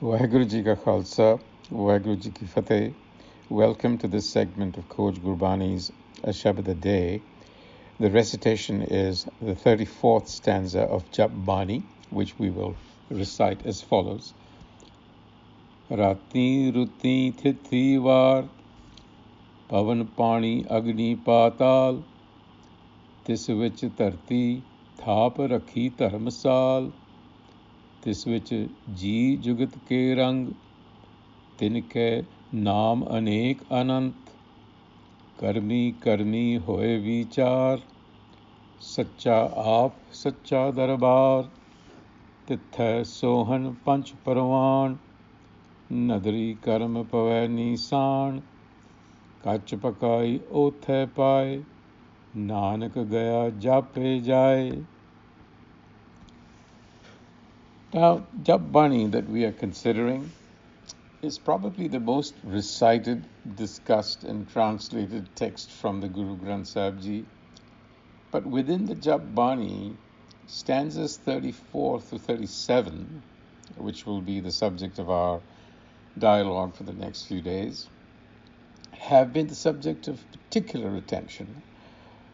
Waheguru Ji Ka Khalsa, Waheguru Ji Ki Fateh. Welcome to this segment of Coach Gurbani's a-sabad-a-day. The recitation is the 34th stanza of Jup Pauri, which we will recite as follows. Rati ruti thithi var, pavan pani agni patal, tis vich dharti thap rakhi dharmasal, tis vich ji jugat ke rang, तिनके नाम अनेक अनंत, कर्मी कर्मी होए विचार, सच्चा आप सच्चा दरबार, तिथै सोहन पंच परवान, नदरी कर्म पवै नीसान, कच पकाई ओथै पाए, नानक गया जापे जाए. Now, Jup Pauri that we are considering is probably the most recited, discussed and translated text from the Guru Granth Sahib. But within the Jup Pauri, stanzas 34 through 37, which will be the subject of our dialogue for the next few days, have been the subject of particular attention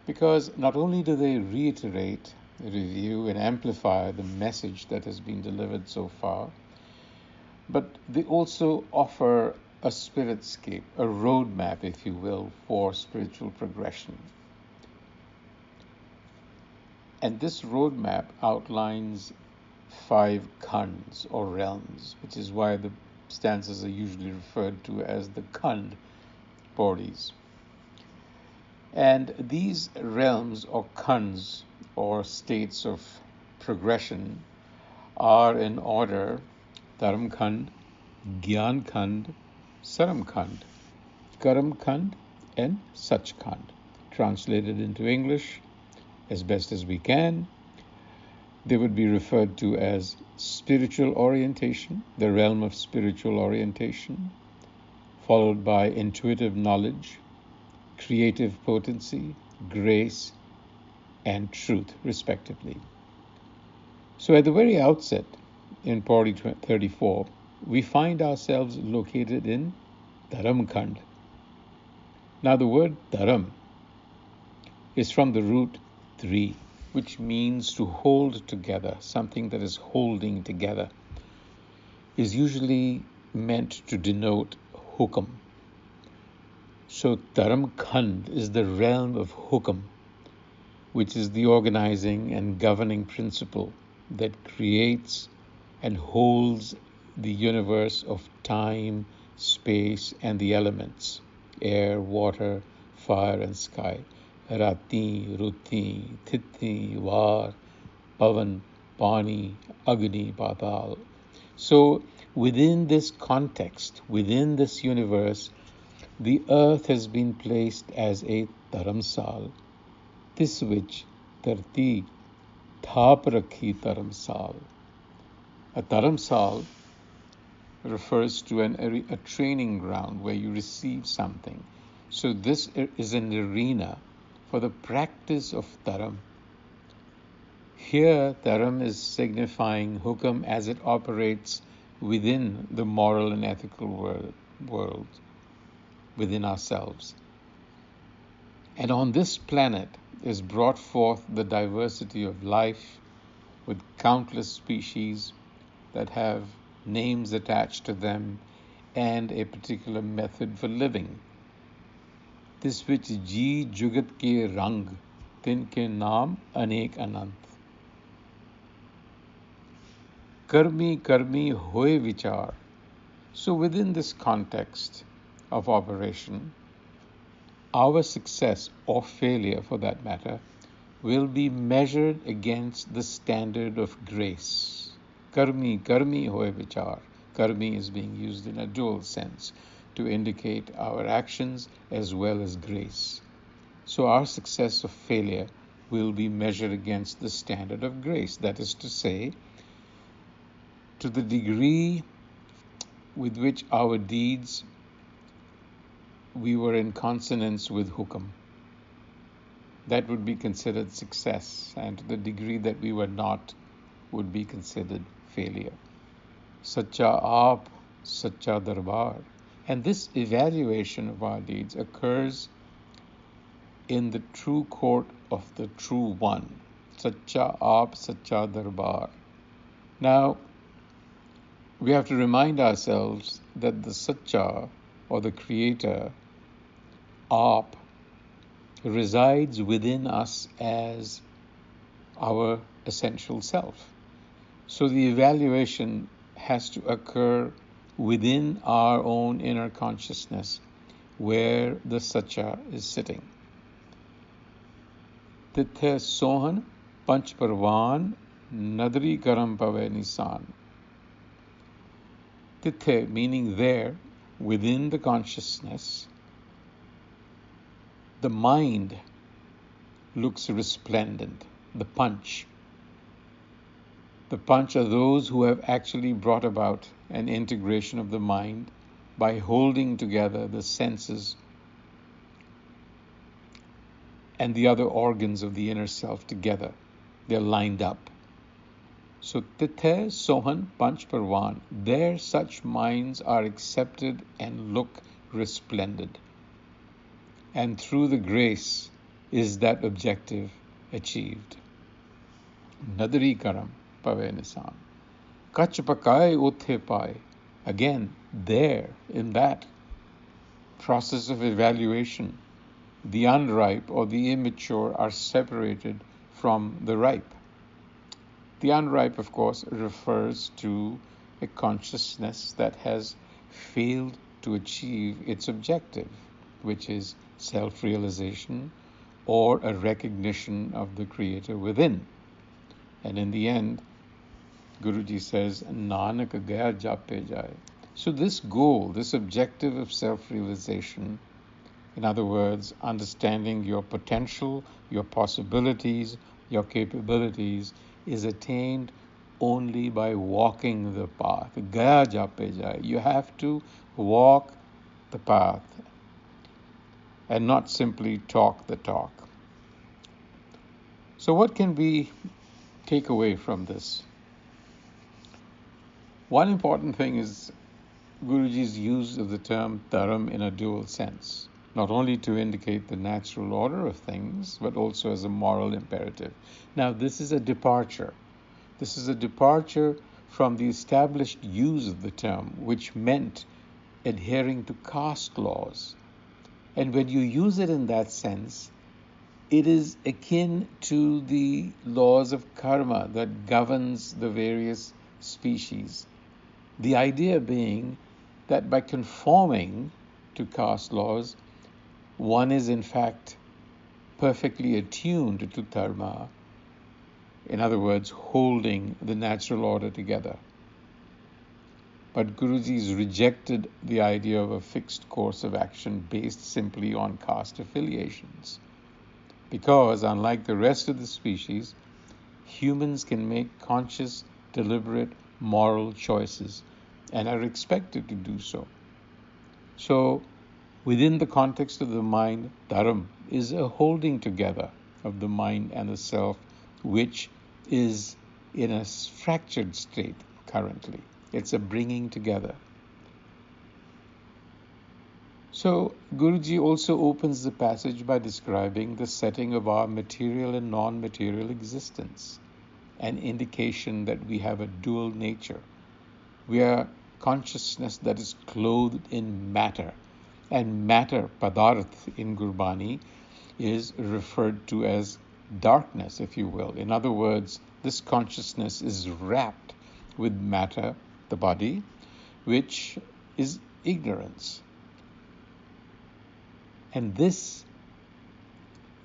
because not only do they reiterate, review and amplify the message that has been delivered so far, but they also offer a spiritscape, a roadmap, if you will, for spiritual progression. And this roadmap outlines 5 khands or realms, which is why the stanzas are usually referred to as the khand pauris. And these realms or khands or states of progression are in order: Dharm Khand, Gyan Khand, Saram Khand, Karam Khand, and Sach Khand. Translated into English as best as we can, they would be referred to as spiritual orientation, the realm of spiritual orientation, followed by intuitive knowledge, creative potency, grace, and truth, respectively. So at the very outset, in Pauri 34, we find ourselves located in Dharam Khand. Now the word Dharam is from the root Dhri, which means to hold together, something that is holding together, is usually meant to denote hukam. So Dharam Khand is the realm of hukam, which is the organizing and governing principle that creates and holds the universe of time, space, and the elements: air, water, fire, and sky. Rati, Ruti, Tithi, Var, Pavan, Pani, Agni, Patal. So within this context, within this universe, the earth has been placed as a dharamsal, this which dharti thap rakhi dharamsal. A dharamsal refers to a training ground where you receive something. So this is an arena for the practice of dharam. Here, dharam is signifying hukam as it operates within the moral and ethical world, within ourselves. And on this planet is brought forth the diversity of life with countless species that have names attached to them and a particular method for living. This which ji jugat ke rang, tinke naam anek anant. Karmi karmi hoye vichar. So within this context of operation, our success or failure, for that matter, will be measured against the standard of grace. Karmi, karmi hoye vichar. Karmi is being used in a dual sense to indicate our actions as well as grace. So our success or failure will be measured against the standard of grace. That is to say, to the degree with which our deeds we were in consonance with hukam, that would be considered success, and to the degree that we were not would be considered failure. Sacha Aap, Sacha Darbar. And this evaluation of our deeds occurs in the true court of the true one. Sacha Aap, Sacha Darbar. Now, we have to remind ourselves that the Sacha, or the Creator, Aap, resides within us as our essential self. So the evaluation has to occur within our own inner consciousness, where the Sacha is sitting. Tithe Sohan Panch Parvan Nadri Karam Pave Nisan. Tithe meaning there, within the consciousness, the mind looks resplendent. The Panch are those who have actually brought about an integration of the mind by holding together the senses and the other organs of the inner self together. They're lined up. So Tithe Sohan Panch Parvan, there such minds are accepted and look resplendent. And through the grace is that objective achieved. Nadri Karam Pave Nisan. Kach Pakai Uthe Pai. Again, there, in that process of evaluation, the unripe or the immature are separated from the ripe. The unripe, of course, refers to a consciousness that has failed to achieve its objective, which is self-realization or a recognition of the Creator within. And in the end, Guruji says, Nanak gaya Jup Pauri. So this goal, this objective of self-realization, in other words, understanding your potential, your possibilities, your capabilities, is attained only by walking the path. Gaya Jup Pauri. You have to walk the path and not simply talk the talk. So what can we take away from this? One important thing is Guruji's use of the term dharma in a dual sense, not only to indicate the natural order of things, but also as a moral imperative. Now, this is a departure. This is a departure from the established use of the term, which meant adhering to caste laws. And when you use it in that sense, it is akin to the laws of karma that governs the various species. The idea being that by conforming to caste laws, one is in fact perfectly attuned to dharma. In other words, holding the natural order together. But Guruji's rejected the idea of a fixed course of action based simply on caste affiliations. Because, unlike the rest of the species, humans can make conscious, deliberate, moral choices and are expected to do so. So, within the context of the mind, dharma is a holding together of the mind and the self, which is in a fractured state currently. It's a bringing together. So Guruji also opens the passage by describing the setting of our material and non-material existence, an indication that we have a dual nature. We are consciousness that is clothed in matter, and matter, padarth in Gurbani, is referred to as darkness, if you will. In other words, this consciousness is wrapped with matter, the body, which is ignorance. And this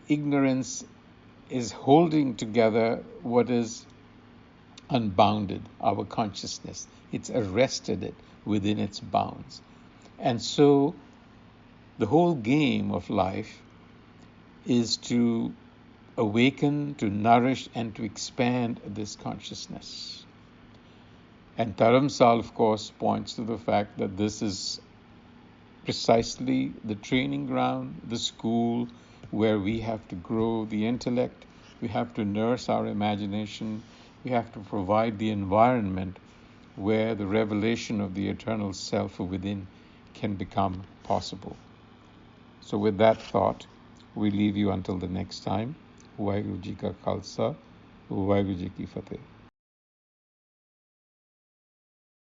ignorance is holding together what is unbounded, our consciousness. It's arrested it within its bounds. And so the whole game of life is to awaken, to nourish, and to expand this consciousness. And Dharamsal, of course, points to the fact that this is precisely the training ground, the school where we have to grow the intellect, we have to nurse our imagination, we have to provide the environment where the revelation of the eternal self within can become possible. So with that thought, we leave you until the next time. Waheguru Ji Ka Khalsa, Waheguru Ji Ki Fateh.